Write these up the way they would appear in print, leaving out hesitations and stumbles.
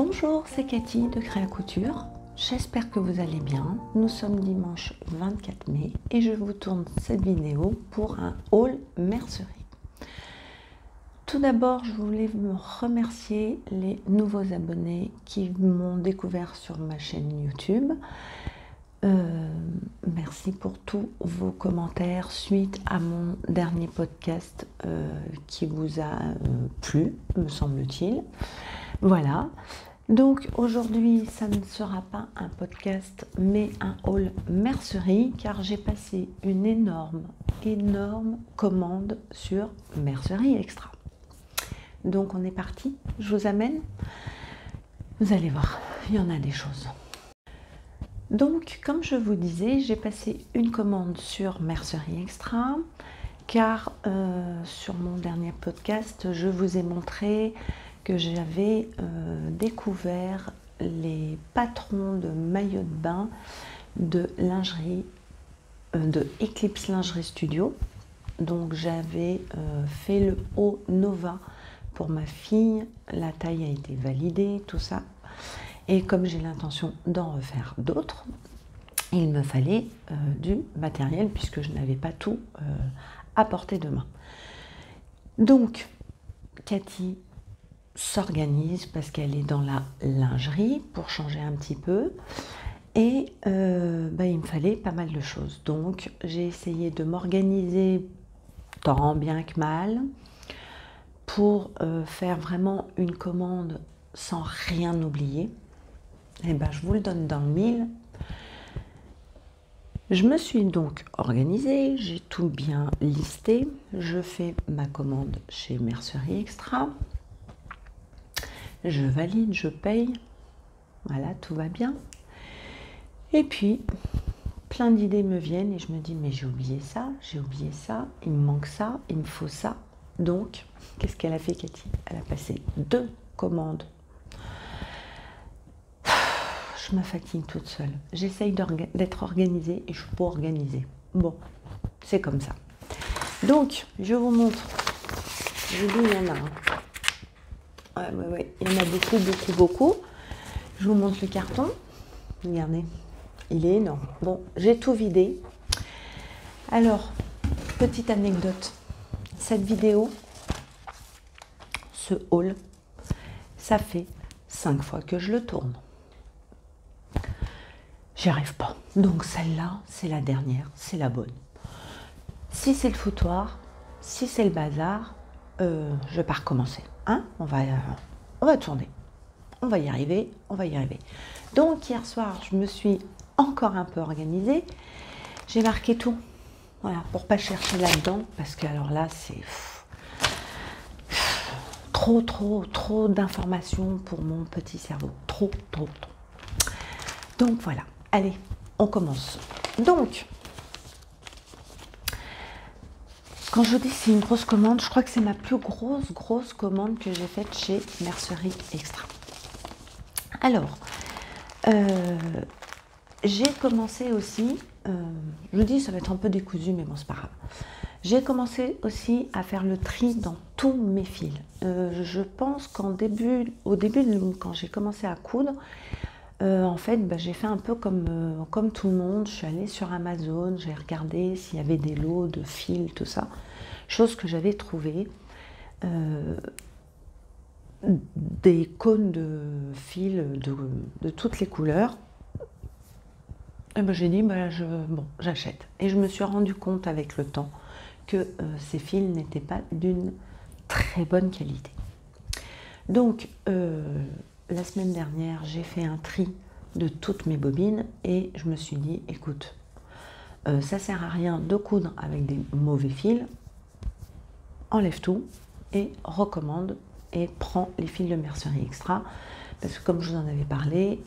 Bonjour, c'est Cathy de Créa Couture. J'espère que vous allez bien. Nous sommes dimanche 24 mai et je vous tourne cette vidéo pour un haul mercerie. Tout d'abord, je voulais me remercier les nouveaux abonnés qui m'ont découvert sur ma chaîne YouTube. Merci pour tous vos commentaires suite à mon dernier podcast qui vous a plu, me semble-t-il. Voilà, donc aujourd'hui ça ne sera pas un podcast mais un haul mercerie car j'ai passé une énorme commande sur Mercerie Extra. Donc on est parti, je vous amène, vous allez voir, il y en a des choses. Donc comme je vous disais, j'ai passé une commande sur Mercerie Extra car sur mon dernier podcast je vous ai montré que j'avais découvert les patrons de maillots de bain de lingerie de Eclipse Lingerie Studio. Donc j'avais fait le haut Nova pour ma fille, la taille a été validée, tout ça. Et comme j'ai l'intention d'en refaire d'autres, il me fallait du matériel puisque je n'avais pas tout à portée de main. Donc Cathy s'organise parce qu'elle est dans la lingerie pour changer un petit peu et il me fallait pas mal de choses. Donc j'ai essayé de m'organiser tant bien que mal pour faire vraiment une commande sans rien oublier. Et je vous le donne dans le mille. Je me suis donc organisée, j'ai tout bien listé. Je fais ma commande chez Mercerie Extra. Je valide, je paye. Voilà, tout va bien. Et puis, plein d'idées me viennent et je me dis, mais j'ai oublié ça, il me manque ça, il me faut ça. Donc, qu'est-ce qu'elle a fait, Cathy? Elle a passé 2 commandes. Je me fatigue toute seule. J'essaye d'être organisée et je ne suis pas organisée. Bon, c'est comme ça. Donc, je vous montre. Je dis, il y en a un. Ouais, il y en a beaucoup. Je vous montre le carton. Regardez, il est énorme. Bon, j'ai tout vidé. Alors, petite anecdote. Cette vidéo, ce haul, ça fait 5 fois que je le tourne. J'y arrive pas. Donc celle-là, c'est la dernière, c'est la bonne. Si c'est le foutoir, si c'est le bazar, je vais pas recommencer. Hein, on va tourner. On va y arriver. Donc hier soir, je me suis encore un peu organisée. J'ai marqué tout. Voilà, pour pas chercher là-dedans, parce que alors là, c'est trop d'informations pour mon petit cerveau. Trop. Donc voilà. Allez, on commence. Donc, quand je dis c'est une grosse commande, je crois que c'est ma plus grosse commande que j'ai faite chez Mercerie Extra. Alors, j'ai commencé aussi, je vous dis ça va être un peu décousu, mais bon c'est pas grave. J'ai commencé aussi à faire le tri dans tous mes fils. Je pense qu'au début, quand j'ai commencé à coudre, en fait, j'ai fait un peu comme tout le monde. Je suis allée sur Amazon, j'ai regardé s'il y avait des lots de fils, tout ça. Chose que j'avais trouvé. Des cônes de fils de toutes les couleurs. Et j'ai dit, j'achète. Et je me suis rendu compte avec le temps que ces fils n'étaient pas d'une très bonne qualité. Donc, la semaine dernière, j'ai fait un tri de toutes mes bobines et je me suis dit, écoute, ça sert à rien de coudre avec des mauvais fils, enlève tout et recommande et prends les fils de Mercerie Extra parce que comme je vous en avais parlé,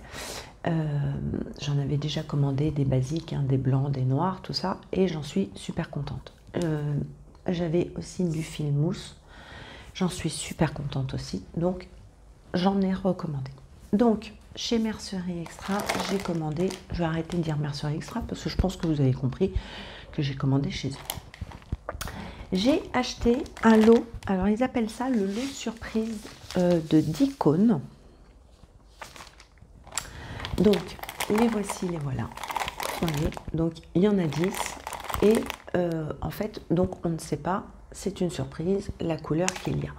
j'en avais déjà commandé des basiques, des blancs, des noirs, tout ça et j'en suis super contente. J'avais aussi du fil mousse, j'en suis super contente aussi, donc j'en ai recommandé. Donc, chez Mercerie Extra, j'ai commandé, je vais arrêter de dire Mercerie Extra parce que je pense que vous avez compris que j'ai commandé chez eux. J'ai acheté un lot, alors ils appellent ça le lot surprise de 10 cônes. Donc, les voici, les voilà. Vous voyez, donc il y en a 10. Et en fait, donc on ne sait pas, c'est une surprise, la couleur qu'il y a.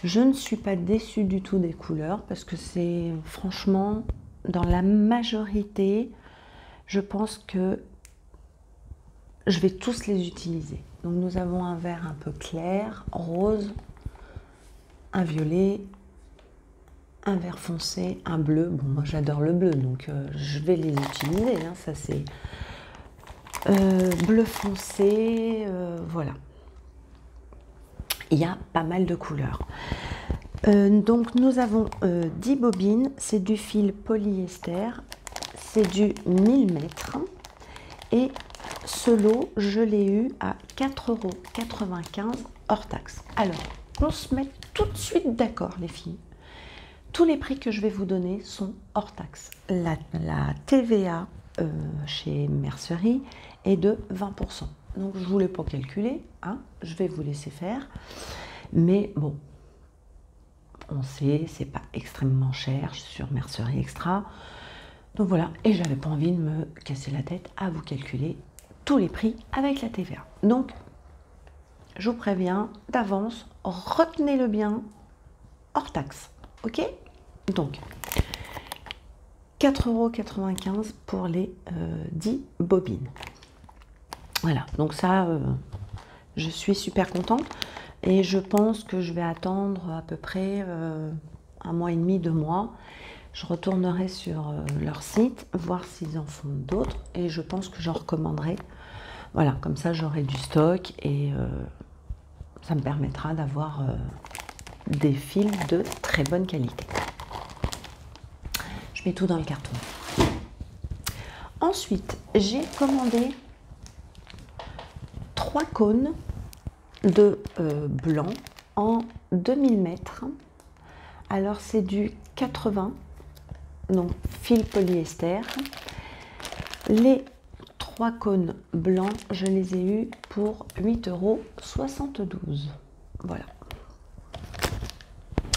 Je ne suis pas déçue du tout des couleurs parce que c'est franchement, dans la majorité, je pense que je vais tous les utiliser. Donc nous avons un vert un peu clair, rose, un violet, un vert foncé, un bleu. Bon, moi j'adore le bleu, donc je vais les utiliser. Hein, ça c'est bleu foncé, voilà. Il y a pas mal de couleurs. Donc nous avons 10 bobines, c'est du fil polyester, c'est du 1000 mètres et ce lot je l'ai eu à 4,95 € hors taxe. Alors on se met tout de suite d'accord les filles, tous les prix que je vais vous donner sont hors taxe. La TVA chez Mercerie est de 20%, donc je ne vous l'ai pas calculé, hein, je vais vous laisser faire, mais bon, on sait, c'est pas extrêmement cher sur Mercerie Extra. Donc voilà, et j'avais pas envie de me casser la tête à vous calculer tous les prix avec la TVA. Donc, je vous préviens d'avance, retenez-le bien, hors taxe, ok? Donc, 4,95 € pour les 10 bobines. Voilà, donc ça, je suis super contente. Et je pense que je vais attendre à peu près 1 mois et demi, 2 mois. Je retournerai sur leur site, voir s'ils en font d'autres. Et je pense que j'en recommanderai. Voilà, comme ça j'aurai du stock et ça me permettra d'avoir des fils de très bonne qualité. Je mets tout dans le carton. Ensuite, j'ai commandé 3 cônes de blanc en 2000 mètres. Alors c'est du 80, donc fil polyester. Les 3 cônes blancs, je les ai eus pour 8,72 €. Voilà.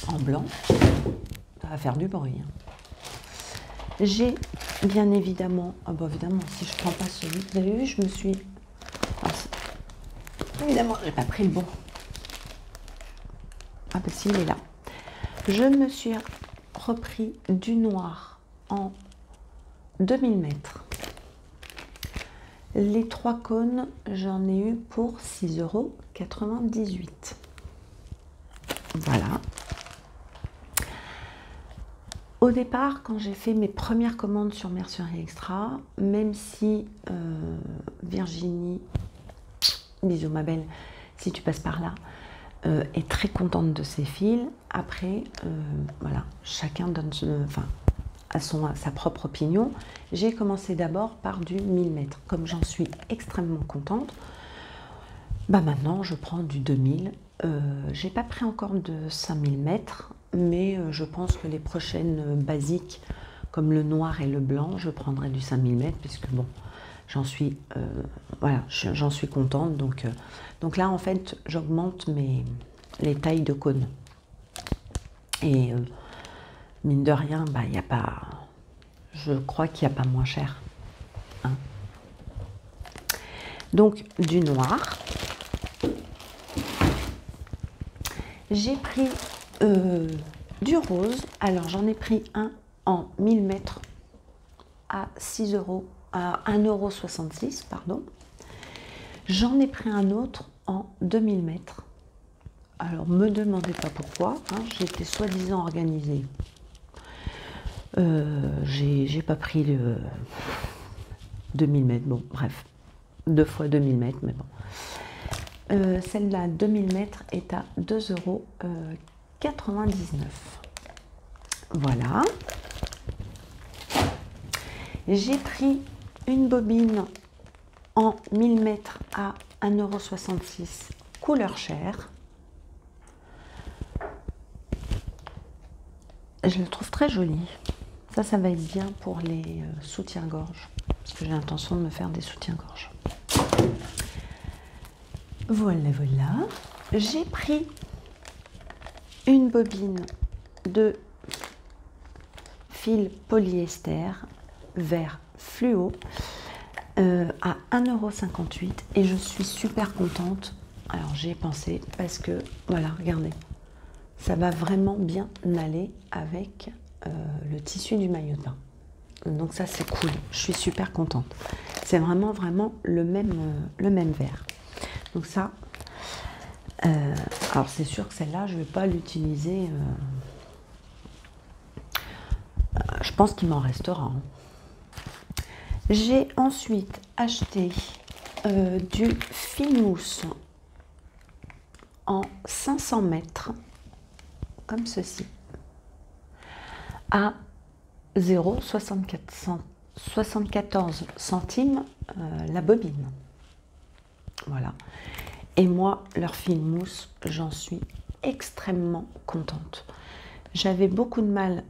En blanc, ça va faire du bruit. J'ai bien évidemment, évidemment, si je prends pas celui, vous avez vu, je me suis... Évidemment, j'ai pas pris le bon. Ah bah si, il est là. Je me suis repris du noir en 2000 mètres. Les 3 cônes, j'en ai eu pour 6,98 €. Voilà. Au départ, quand j'ai fait mes premières commandes sur Mercerie Extra, même si Virginie, bisous ma belle, si tu passes par là, est très contente de ses fils. Après, voilà, chacun donne à sa propre opinion. J'ai commencé d'abord par du 1000 mètres. Comme j'en suis extrêmement contente, bah maintenant je prends du 2000. J'ai pas pris encore de 5000 mètres, mais je pense que les prochaines basiques, comme le noir et le blanc, je prendrai du 5000 mètres, puisque bon, j'en suis, voilà, j'en suis contente. Donc là, en fait, j'augmente les tailles de cônes. Et mine de rien, bah, y a pas, je crois qu'il n'y a pas moins cher. Hein. Donc, du noir. J'ai pris du rose. Alors, j'en ai pris un en 1000 mètres à 6 €, à 1,66 €, pardon. J'en ai pris un autre en 2000 mètres. Alors, me demandez pas pourquoi, hein, j'étais soi-disant organisée. J'ai pas pris le 2000 mètres, bon, bref, 2 fois 2000 mètres, mais bon. Celle-là, 2000 mètres, est à 2,99 €. Voilà. J'ai pris une bobine en 1000 mètres à 1,66 €, couleur chair. Je le trouve très joli. Ça va être bien pour les soutiens-gorge, parce que j'ai l'intention de me faire des soutiens-gorge. Voilà, voilà. J'ai pris une bobine de fil polyester vert fluo à 1,58 € et je suis super contente. Alors j'ai pensé parce que voilà, regardez, ça va vraiment bien aller avec le tissu du maillot de bain. Donc ça c'est cool, je suis super contente. C'est vraiment le même vert. Donc ça, alors c'est sûr que celle-là je ne vais pas l'utiliser. Je pense qu'il m'en restera. Hein. J'ai ensuite acheté du fil mousse en 500 mètres, comme ceci, à 0,74 centimes la bobine. Voilà. Et moi, leur fil mousse, j'en suis extrêmement contente. J'avais beaucoup de mal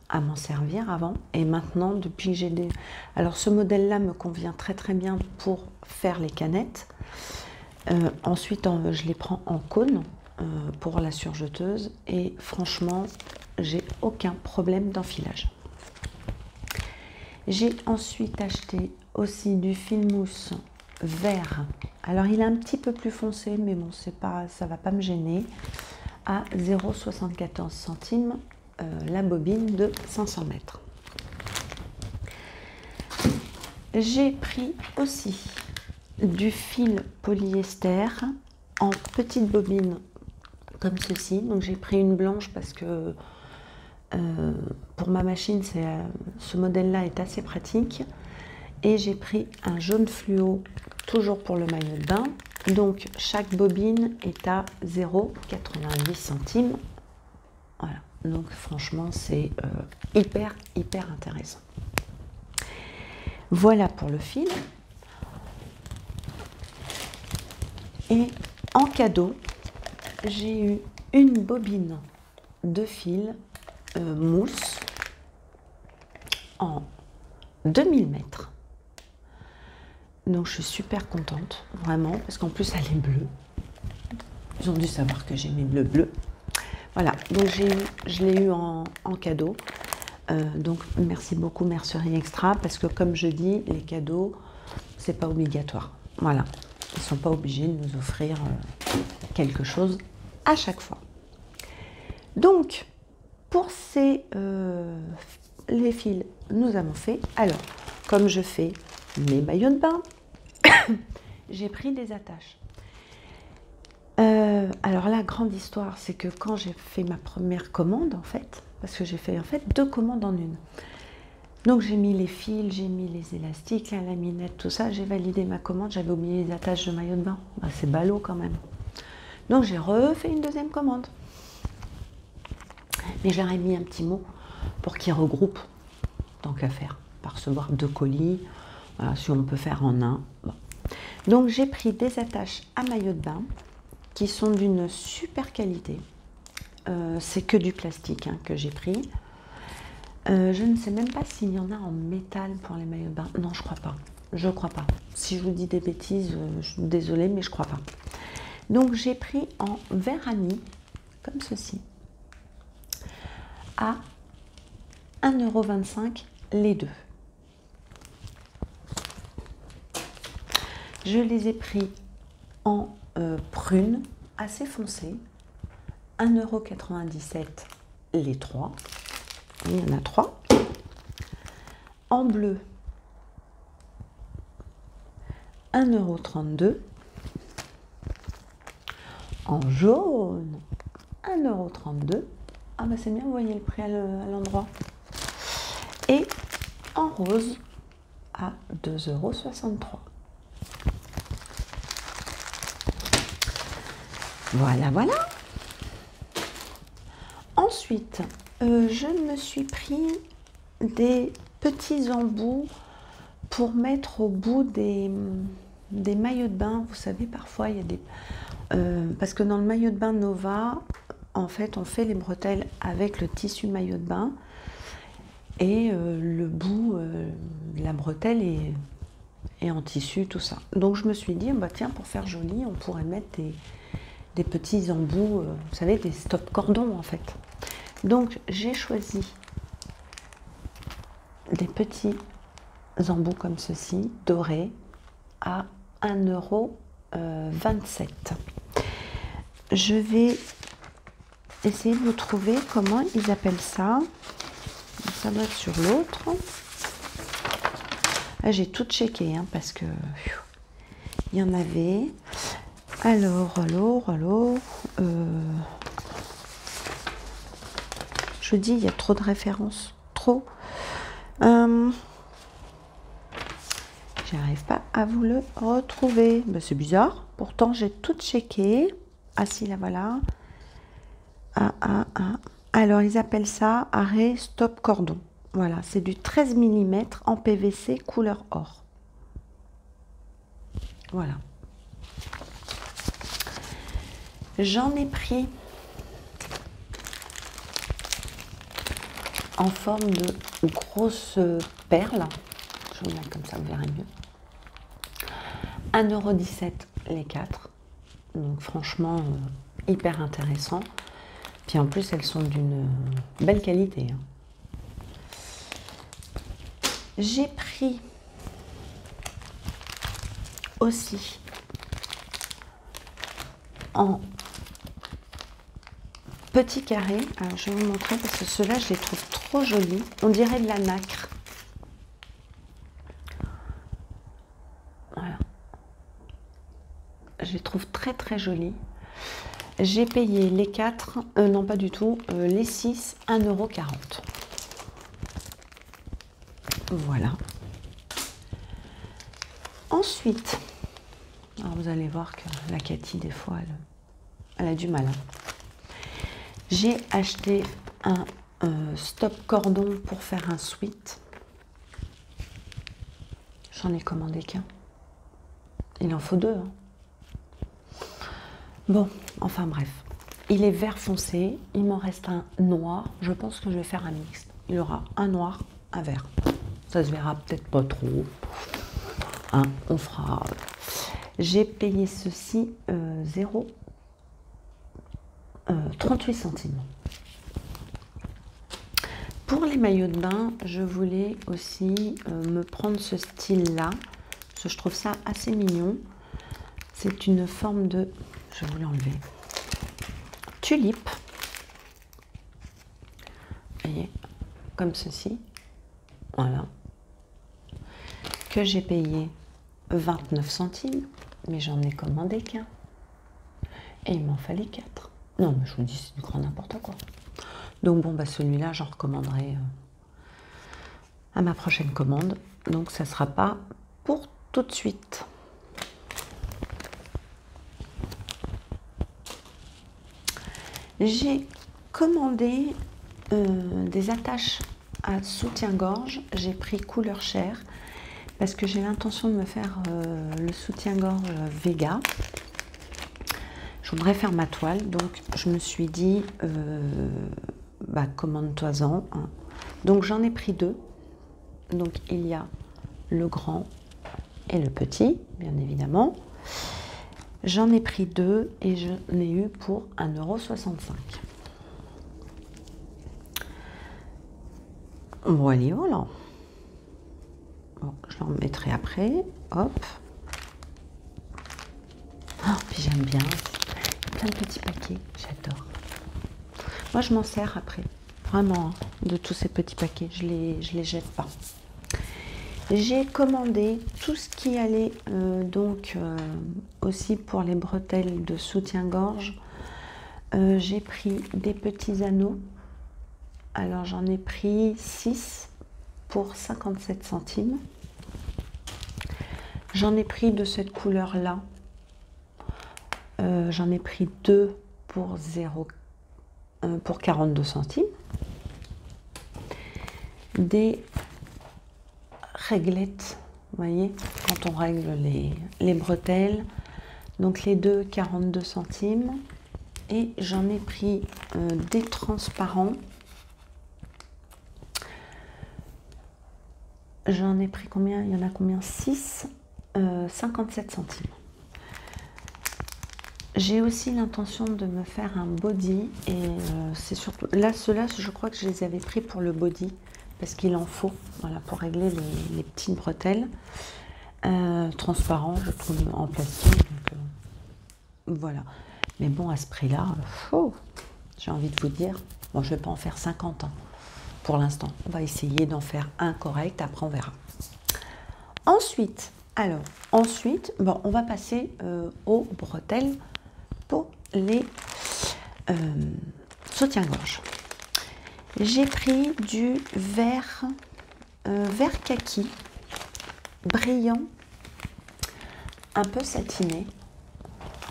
à m'en servir avant, et maintenant, depuis que j'ai des... Alors, ce modèle-là me convient très très bien pour faire les canettes. Ensuite, je les prends en cône pour la surjeteuse, et franchement, j'ai aucun problème d'enfilage. J'ai ensuite acheté aussi du fil mousse vert. Alors, il est un petit peu plus foncé, mais bon, c'est pas, ça va pas me gêner. À 0,74 centimes la bobine de 500 mètres. J'ai pris aussi du fil polyester en petite bobine comme ceci. Donc j'ai pris une blanche parce que pour ma machine, ce modèle-là est assez pratique. Et j'ai pris un jaune fluo, toujours pour le maillot de bain. Donc chaque bobine est à 0,90 centimes. Voilà. Donc franchement, c'est hyper intéressant. Voilà pour le fil. Et en cadeau, j'ai eu une bobine de fil mousse en 2000 mètres. Donc je suis super contente, vraiment, parce qu'en plus elle est bleue. Ils ont dû savoir que j'aimais le bleu. Voilà, donc je l'ai eu en cadeau. Donc merci beaucoup Mercerie Extra, parce que comme je dis, les cadeaux, c'est pas obligatoire. Voilà, ils sont pas obligés de nous offrir quelque chose à chaque fois. Donc pour les fils, nous avons fait. Alors, comme je fais mes maillots de bain, j'ai pris des attaches. Alors la grande histoire, c'est que quand j'ai fait ma première commande, en fait, parce que j'ai fait en fait 2 commandes en une. Donc j'ai mis les fils, j'ai mis les élastiques, la laminette, tout ça, j'ai validé ma commande, j'avais oublié les attaches de maillot de bain. Bah, c'est ballot quand même. Donc j'ai refait une deuxième commande. Mais j'aurais mis un petit mot pour qu'ils regroupent, tant qu'à faire, par recevoir 2 colis, voilà, si on peut faire en un. Bon. Donc j'ai pris des attaches à maillot de bain qui sont d'une super qualité. C'est que du plastique hein, que j'ai pris. Je ne sais même pas s'il y en a en métal pour les maillots de bain. Non, je crois pas. Je crois pas. Si je vous dis des bêtises, je suis désolée, mais je crois pas. Donc j'ai pris en Vérani, comme ceci, à 1,25 € les deux. Je les ai pris en prune, assez foncé, 1,97 € les 3. Il y en a 3. En bleu, 1,32 €. En jaune, 1,32 €. Ah bah c'est bien, vous voyez le prix à l'endroit. Et en rose, à 2,63 €. Voilà, voilà. Ensuite, je me suis pris des petits embouts pour mettre au bout des maillots de bain. Vous savez, parfois, il y a des... parce que dans le maillot de bain Nova, en fait, on fait les bretelles avec le tissu maillot de bain. Et le bout de la bretelle est en tissu, tout ça. Donc, je me suis dit, bah, tiens, pour faire joli, on pourrait mettre des petits embouts, vous savez, des stop cordons en fait. Donc j'ai choisi des petits embouts comme ceci, dorés, à 1,27 €. Je vais essayer de vous trouver comment ils appellent ça. Ça doit être sur l'autre. J'ai tout checké hein, parce que il y en avait. Alors, je dis, il y a trop de références. Trop. J'arrive pas à vous le retrouver. Ben, c'est bizarre. Pourtant, j'ai tout checké. Ah si, là, voilà. Alors, ils appellent ça arrêt stop cordon. Voilà, c'est du 13 mm en PVC couleur or. Voilà. J'en ai pris en forme de grosses perles. Je vais mettre comme ça, vous verrez mieux. 1,17 € les 4. Donc franchement, hyper intéressant. Puis en plus, elles sont d'une belle qualité. Hein. J'ai pris aussi en petit carré. Alors je vais vous montrer parce que ceux-là, je les trouve trop jolis. On dirait de la nacre. Voilà. Je les trouve très très jolis. J'ai payé les 4, non pas du tout, les 6, 1,40 €. Voilà. Ensuite, alors vous allez voir que la Cathy, des fois, elle a du mal. Hein. J'ai acheté un stop cordon pour faire un sweat. J'en ai commandé qu'un. Il en faut 2. Hein. Bon, enfin bref. Il est vert foncé. Il m'en reste un noir. Je pense que je vais faire un mixte. Il y aura un noir, un vert. Ça se verra peut-être pas trop. Hein, on fera. J'ai payé ceci 38 centimes. Pour les maillots de bain, je voulais aussi me prendre ce style-là, parce que je trouve ça assez mignon. C'est une forme de, je vais vous l'enlever, tulipe. Vous voyez, comme ceci. Voilà. Que j'ai payé 29 centimes, mais j'en ai commandé qu'un. Et il m'en fallait 4. Non, mais je vous dis, c'est du grand n'importe quoi. Donc bon, bah celui-là, j'en recommanderai à ma prochaine commande. Donc ça ne sera pas pour tout de suite. J'ai commandé des attaches à soutien-gorge. J'ai pris couleur chair parce que j'ai l'intention de me faire le soutien-gorge Vega. Je voudrais faire ma toile, donc je me suis dit, commande-toi-en. Hein. Donc j'en ai pris 2. Donc il y a le grand et le petit, bien évidemment. J'en ai pris 2 et je l'ai eu pour 1,65 €. Voilà, voilà. Bon, je l'en remettrai après. Hop. Oh, puis j'aime bien. Plein de petits paquets, j'adore. Moi, je m'en sers après. Vraiment, hein, de tous ces petits paquets. Je les jette pas. J'ai commandé tout ce qui allait aussi pour les bretelles de soutien-gorge. J'ai pris des petits anneaux. Alors j'en ai pris 6 pour 57 centimes. J'en ai pris de cette couleur-là. J'en ai pris 2 pour 42 centimes. Des réglettes, vous voyez, quand on règle les bretelles. Donc les deux, 42 centimes. Et j'en ai pris des transparents. J'en ai pris combien? Il y en a combien? 6, 57 centimes. J'ai aussi l'intention de me faire un body et c'est surtout là, ceux-là, je crois que je les avais pris pour le body parce qu'il en faut, voilà, pour régler les petites bretelles. Transparent, je trouve, en plastique. Donc, voilà. Mais bon, à ce prix-là, j'ai envie de vous dire, bon, je ne vais pas en faire 50 ans pour l'instant. On va essayer d'en faire un correct, après on verra. Ensuite, bon, on va passer aux bretelles pour les soutiens-gorge. J'ai pris du vert kaki, brillant, un peu satiné.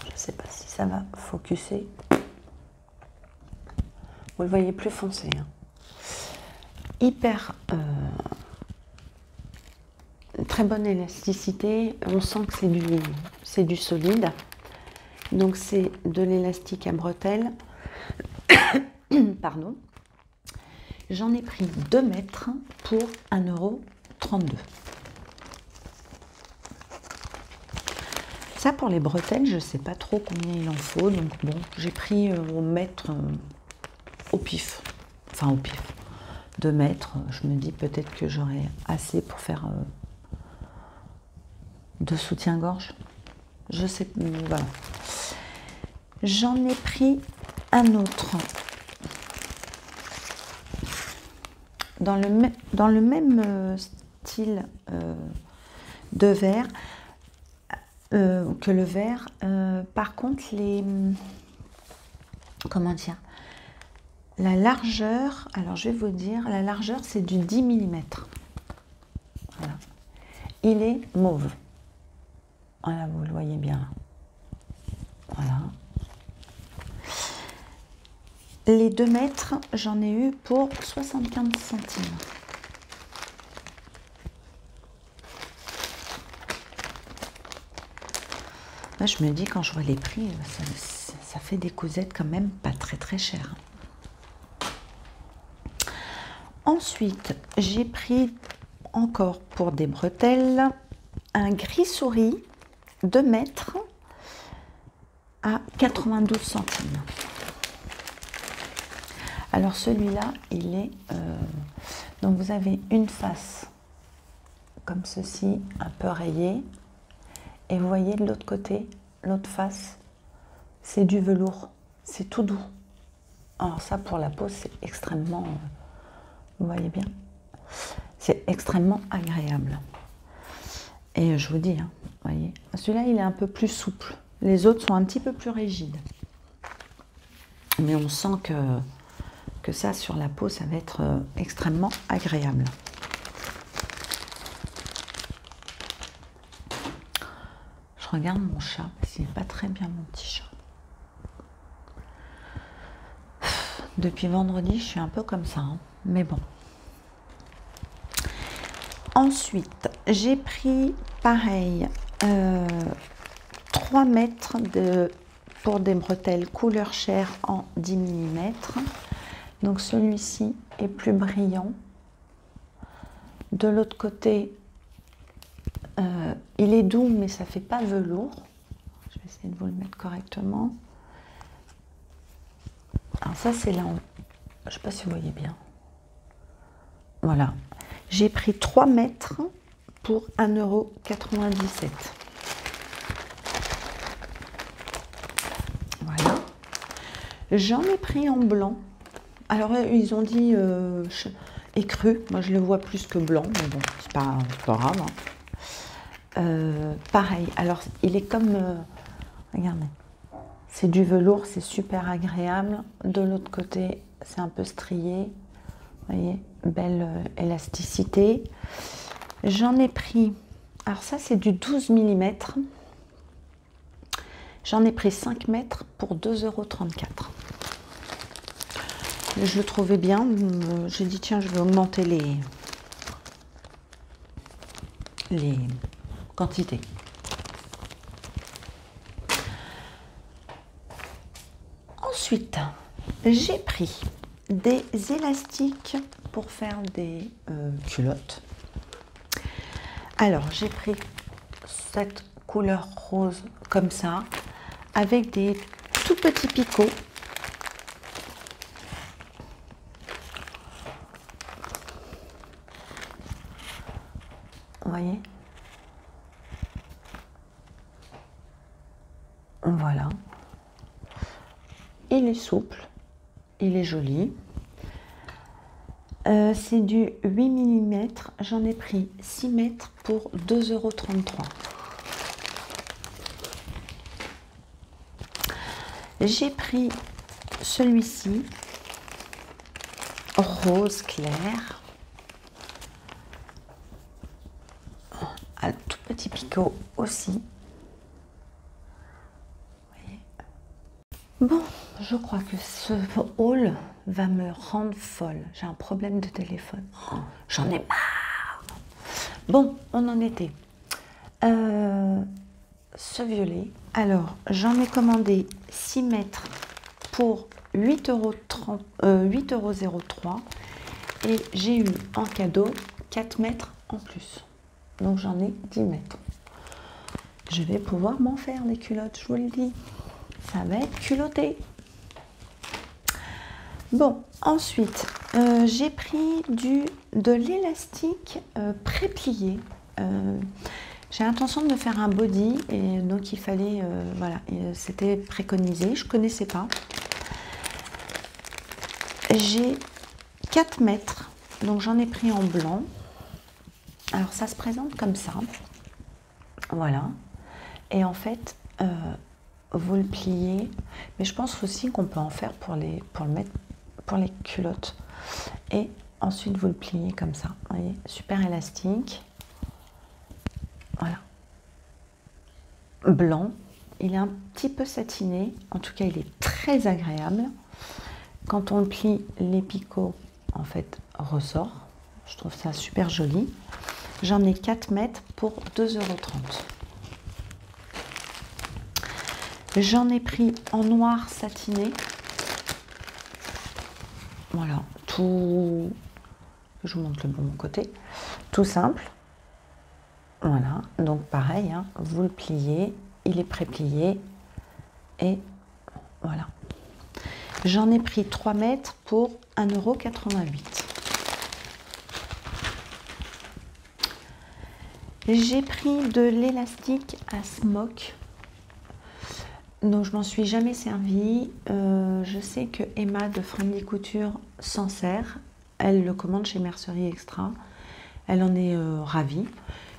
Je ne sais pas si ça va focuser. Vous le voyez plus foncé. Hein. Hyper très bonne élasticité. On sent que c'est du solide. Donc c'est de l'élastique à bretelles. Pardon. J'en ai pris 2 mètres pour 1,32 €. Ça pour les bretelles, je ne sais pas trop combien il en faut. Donc bon, j'ai pris au mètre au pif. Enfin au pif. 2 mètres, je me dis peut-être que j'aurai assez pour faire 2 soutiens-gorge. Je sais, voilà. J'en ai pris un autre. Dans le même style de verre que le verre. Par contre, comment dire, la largeur, alors je vais vous dire, la largeur c'est du 10 mm. Voilà. Il est mauve. Voilà, vous le voyez bien. Voilà. Les 2 mètres, j'en ai eu pour 75 centimes. Là, je me dis, quand je vois les prix, ça fait des cousettes quand même pas très très chères. Ensuite, j'ai pris encore pour des bretelles un gris souris 2 mètres à 92 centimes. Alors celui-là, il est... donc vous avez une face comme ceci, un peu rayée. Et vous voyez de l'autre côté, l'autre face, c'est du velours. C'est tout doux. Alors ça, pour la peau, c'est extrêmement... vous voyez bien? C'est extrêmement agréable. Et je vous dis, hein, vous voyez, celui-là, il est un peu plus souple. Les autres sont un petit peu plus rigides. Mais on sent que ça, sur la peau, ça va être extrêmement agréable. Je regarde mon chat, parce qu'il n'est pas très bien, mon petit chat. Depuis vendredi, je suis un peu comme ça, hein, mais bon. Ensuite, j'ai pris, pareil, 3 mètres pour des bretelles couleur chair en 10 mm. Donc celui-ci est plus brillant. De l'autre côté, il est doux, mais ça ne fait pas velours. Je vais essayer de vous le mettre correctement. Alors ça, c'est là, je ne sais pas si vous voyez bien. Voilà. J'ai pris 3 mètres pour 1,97 €. Voilà. J'en ai pris en blanc. Alors, ils ont dit écru. Moi, je le vois plus que blanc, mais bon, c'est pas grave. Hein. Pareil. Alors, il est comme... regardez. C'est du velours, c'est super agréable. De l'autre côté, c'est un peu strié. Vous voyez, belle élasticité. J'en ai pris... alors ça, c'est du 12 mm. J'en ai pris 5 mètres pour 2,34 €. Je le trouvais bien. J'ai dit, tiens, je vais augmenter les quantités. Ensuite, j'ai pris des élastiques pour faire des culottes. Alors, j'ai pris cette couleur rose comme ça, avec des tout petits picots. voyez? Voilà. Il est souple, il est joli. C'est du 8 mm, j'en ai pris 6 mètres pour 2,33 €. J'ai pris celui-ci, rose clair, un tout petit picot aussi. Bon, je crois que ce haul va me rendre folle. J'ai un problème de téléphone. Oh, j'en ai marre. Bon, on en était. Ce violet. Alors, j'en ai commandé 6 mètres pour 8,03 € et j'ai eu en cadeau 4 mètres en plus. Donc, j'en ai 10 mètres. Je vais pouvoir m'en faire des culottes, je vous le dis. Ça va être culotté. Bon, ensuite, j'ai pris de l'élastique pré-plié. J'ai l'intention de me faire un body et donc il fallait, voilà, c'était préconisé, je ne connaissais pas. J'ai 4 mètres, donc j'en ai pris en blanc. Alors ça se présente comme ça, voilà. Et en fait, vous le pliez, mais je pense aussi qu'on peut en faire pour les culottes. Et ensuite vous le pliez comme ça, vous voyez, super élastique. Voilà. Blanc, il est un petit peu satiné, en tout cas il est très agréable. Quand on le plie, les picots en fait ressortent. Je trouve ça super joli. J'en ai 4 mètres pour 2,30 €. J'en ai pris en noir satiné. Voilà, tout. Je vous montre le bon côté. Tout simple. Voilà, donc pareil, hein, vous le pliez, il est pré-plié. Et voilà. J'en ai pris 3 mètres pour 1,88 €. J'ai pris de l'élastique à smock. Donc je m'en suis jamais servi. Je sais que Emma de Friendly Couture s'en sert. Elle le commande chez Mercerie Extra. Elle en est ravie.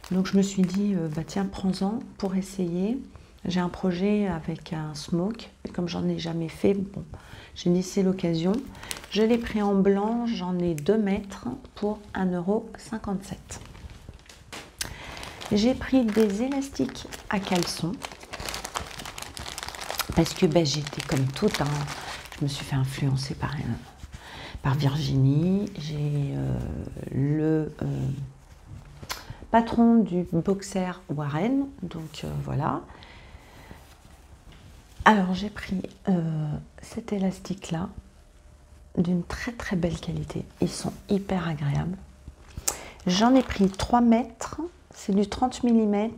Donc je me suis dit, bah tiens, prends-en pour essayer. J'ai un projet avec un smoke. Et comme j'en ai jamais fait, bon, j'ai dit c'est l'occasion. Je l'ai pris en blanc. J'en ai 2 mètres pour 1,57 €. J'ai pris des élastiques à caleçon. Parce que ben, j'étais comme toute, hein, je me suis fait influencer par Virginie. J'ai le patron du boxer Warren, donc voilà. Alors j'ai pris cet élastique là d'une très très belle qualité. Ils sont hyper agréables. J'en ai pris 3 mètres, c'est du 30 mm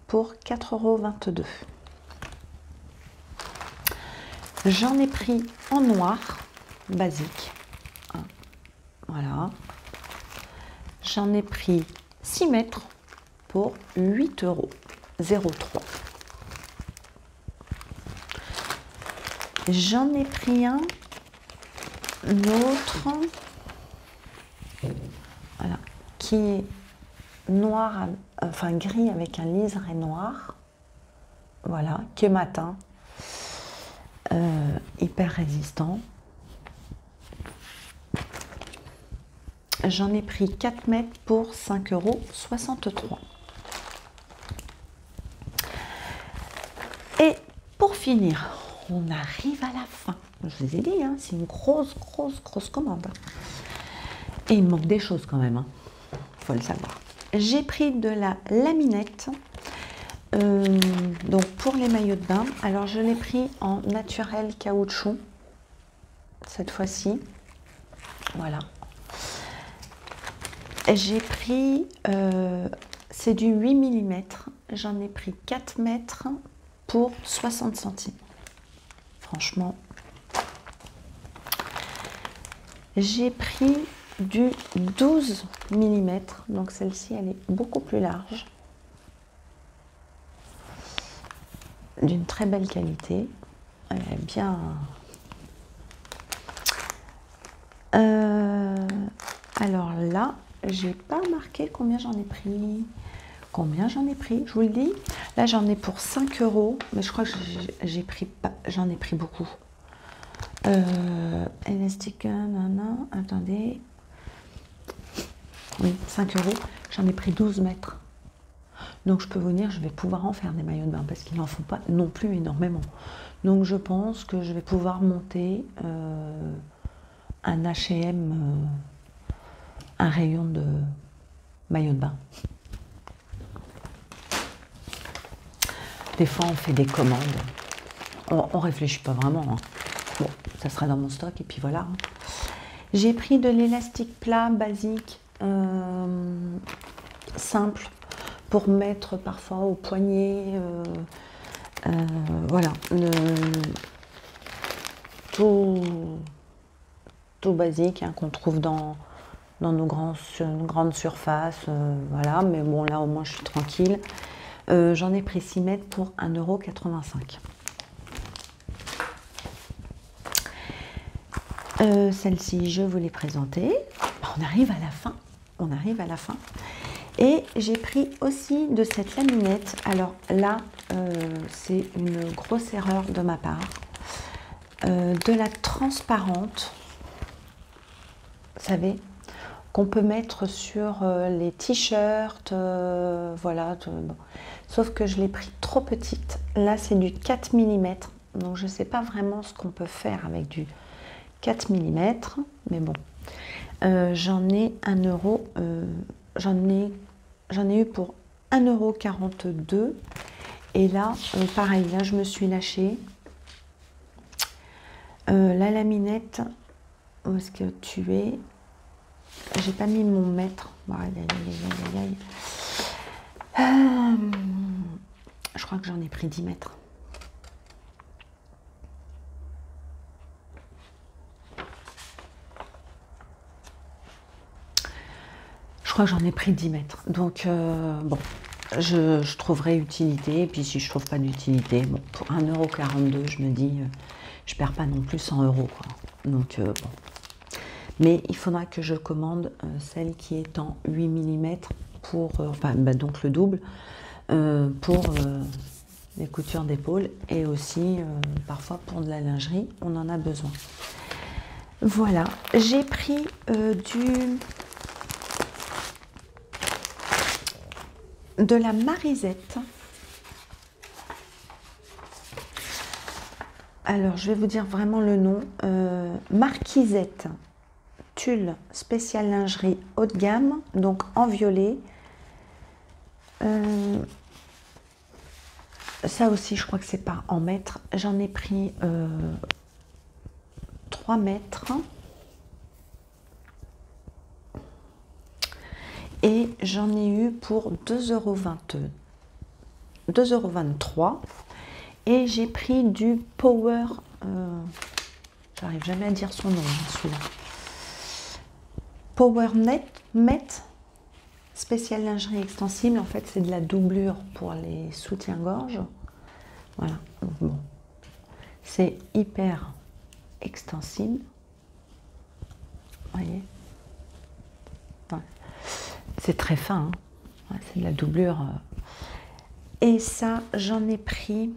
pour 4,22 €. J'en ai pris en noir, basique. Voilà. J'en ai pris 6 mètres pour 8,03 €. J'en ai pris un autre, voilà, qui est noir, enfin gris avec un liseré noir. Voilà, que matin. Hyper résistant. J'en ai pris 4 mètres pour 5,63 €. Et pour finir, on arrive à la fin. Je vous ai dit, hein, c'est une grosse commande. Et il me manque des choses quand même, hein. Faut le savoir. J'ai pris de la laminette. Donc pour les maillots de bain, alors je l'ai pris en naturel caoutchouc cette fois-ci, voilà. J'ai pris, c'est du 8 mm, j'en ai pris 4 mètres pour 60 centimes. Franchement, j'ai pris du 12 mm. Donc celle-ci, elle est beaucoup plus large. D'une très belle qualité. Elle est bien... alors là, j'ai pas marqué combien j'en ai pris. Combien j'en ai pris, je vous le dis. Là, j'en ai pour 5 €, mais je crois que j'en ai pris beaucoup. Elastic, attendez. Oui, 5 €. J'en ai pris 12 mètres. Donc, je peux vous dire, je vais pouvoir en faire des maillots de bain parce qu'ils n'en font pas non plus énormément. Donc, je pense que je vais pouvoir monter un H&M, un rayon de maillots de bain. Des fois, on fait des commandes. On réfléchit pas vraiment. Hein. Bon, ça sera dans mon stock et puis voilà. Hein. J'ai pris de l'élastique plat basique, simple, pour mettre parfois au poignet. Voilà. Tout basique hein, qu'on trouve dans nos grandes surfaces. Voilà, mais bon, là au moins je suis tranquille. J'en ai pris 6 mètres pour 1,85 €. Celle-ci, je vous l'ai présentée. On arrive à la fin. On arrive à la fin. Et j'ai pris aussi de cette laminette. Alors là, c'est une grosse erreur de ma part. De la transparente. Vous savez, qu'on peut mettre sur les t-shirts, voilà. Bon. Sauf que je l'ai pris trop petite. Là, c'est du 4 mm. Donc, je ne sais pas vraiment ce qu'on peut faire avec du 4 mm. Mais bon, j'en ai 1 €. J'en ai eu pour 1,42 €. Et là, pareil, là, je me suis lâchée. La laminette, où est-ce que tu es? J'ai pas mis mon mètre. Je crois que j'en ai pris 10 mètres. Je crois que j'en ai pris 10 mètres. Donc, bon, je trouverai utilité. Et puis, si je trouve pas d'utilité, bon, pour 1,42 €, je me dis, je perds pas non plus 100 €. Quoi. Donc, bon. Mais il faudra que je commande celle qui est en 8 mm pour, donc le double, pour les coutures d'épaule et aussi parfois pour de la lingerie, on en a besoin. Voilà, j'ai pris de la Marisette. Alors, je vais vous dire vraiment le nom. Marquisette. Tulle spécial lingerie haut de gamme, donc en violet. Ça aussi, je crois que c'est pas en mètres. J'en ai pris 3 mètres. Et j'en ai eu pour 2,23 €. Et j'ai pris du Power. J'arrive jamais à dire son nom, celui-là. Power Met, spécial lingerie extensible. En fait, c'est de la doublure pour les soutiens-gorge. Voilà. Bon. C'est hyper extensible. Vous voyez. Ouais. C'est très fin. Hein. Ouais, c'est de la doublure. Et ça, j'en ai pris.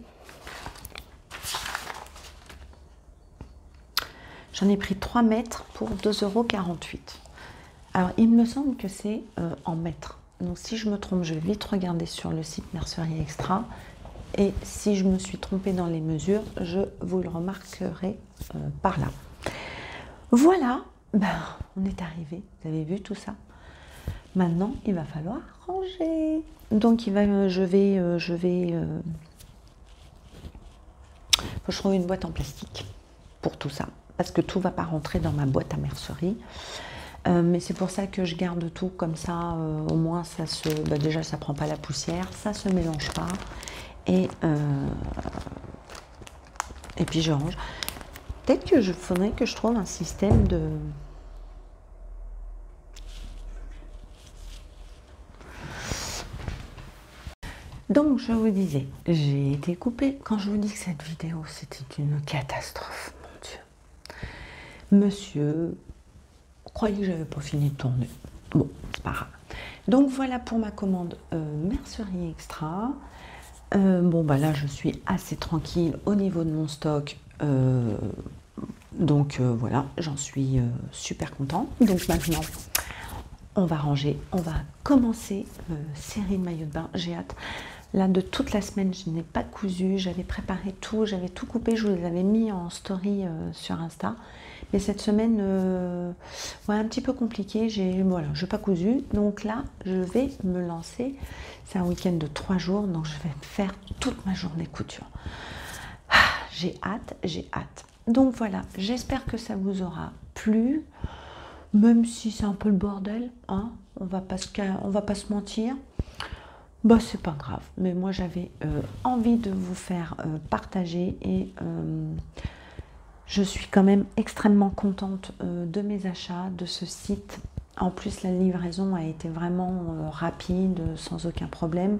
J'en ai pris 3 mètres pour 2,48 €. Alors, il me semble que c'est en mètres. Donc, si je me trompe, je vais vite regarder sur le site Mercerie Extra. Et si je me suis trompée dans les mesures, je vous le remarquerai par là. Voilà, on est arrivé. Vous avez vu tout ça? Maintenant, il va falloir ranger. Donc, je trouve une boîte en plastique pour tout ça. Parce que tout ne va pas rentrer dans ma boîte à mercerie. Mais c'est pour ça que je garde tout comme ça. Au moins, ça déjà, ça ne prend pas la poussière. Ça ne se mélange pas. Et puis, je range. Peut-être que faudrait que je trouve un système Donc, je vous disais, j'ai été coupée. Quand je vous dis que cette vidéo, c'était une catastrophe, mon Dieu. Monsieur, croyez que j'avais pas fini de tourner. Bon, c'est pas grave. Donc, voilà pour ma commande Mercerie Extra. Bon, bah là, je suis assez tranquille au niveau de mon stock. Donc, voilà, j'en suis super content. Donc, maintenant, on va ranger, on va commencer série de maillots de bain. J'ai hâte. Là, de toute la semaine, je n'ai pas cousu. J'avais préparé tout, j'avais tout coupé. Je vous les avais mis en story sur Insta. Mais cette semaine, ouais, un petit peu compliqué. Voilà, je n'ai pas cousu. Donc là, je vais me lancer. C'est un week-end de 3 jours. Donc, je vais faire toute ma journée couture. Ah, j'ai hâte, j'ai hâte. Donc voilà, j'espère que ça vous aura plu. Même si c'est un peu le bordel, hein, on va pas se mentir. Bah, c'est pas grave, mais moi j'avais envie de vous faire partager et je suis quand même extrêmement contente de mes achats, de ce site. En plus, la livraison a été vraiment rapide, sans aucun problème.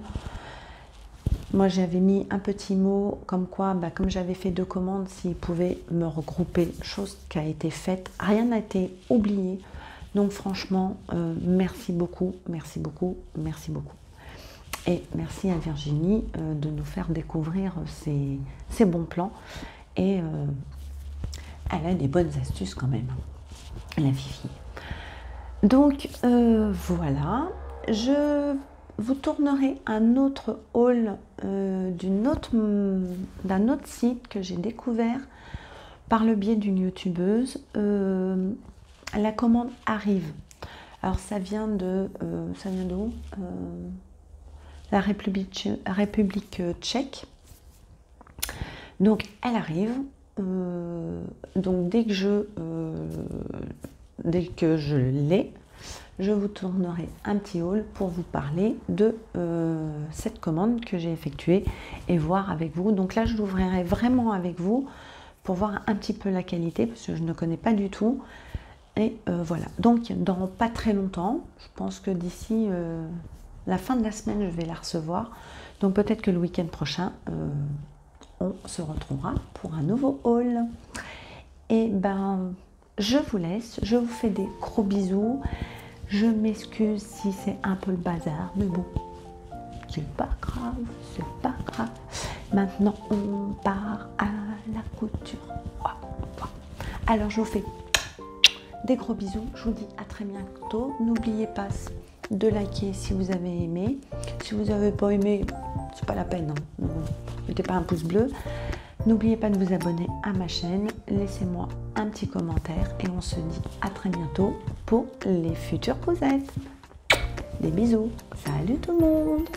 Moi, j'avais mis un petit mot comme quoi, bah, comme j'avais fait 2 commandes, s'ils pouvaient me regrouper, chose qui a été faite. Rien n'a été oublié. Donc franchement, merci beaucoup, merci beaucoup, merci beaucoup. Et merci à Virginie de nous faire découvrir ces bons plans. Et elle a des bonnes astuces quand même, la Fifi. Donc voilà, je vous tournerai un autre haul d'un autre site que j'ai découvert par le biais d'une youtubeuse. La commande arrive. Alors ça vient d'où la République tchèque. Donc elle arrive. Donc dès que je l'ai, je vous tournerai un petit haul pour vous parler de cette commande que j'ai effectuée et voir avec vous. Donc là, je l'ouvrirai vraiment avec vous pour voir un petit peu la qualité parce que je ne connais pas du tout. Et voilà. Donc dans pas très longtemps, je pense que d'ici la fin de la semaine, je vais la recevoir. Donc peut-être que le week-end prochain, on se retrouvera pour un nouveau haul. Et ben, je vous laisse. Je vous fais des gros bisous. Je m'excuse si c'est un peu le bazar, mais bon, c'est pas grave, c'est pas grave. Maintenant, on part à la couture. Alors, je vous fais des gros bisous. Je vous dis à très bientôt. N'oubliez pas de liker si vous avez aimé. Si vous n'avez pas aimé, c'est pas la peine. Hein. Mettez pas un pouce bleu. N'oubliez pas de vous abonner à ma chaîne, laissez-moi un petit commentaire et on se dit à très bientôt pour les futures cousettes. Des bisous, salut tout le monde!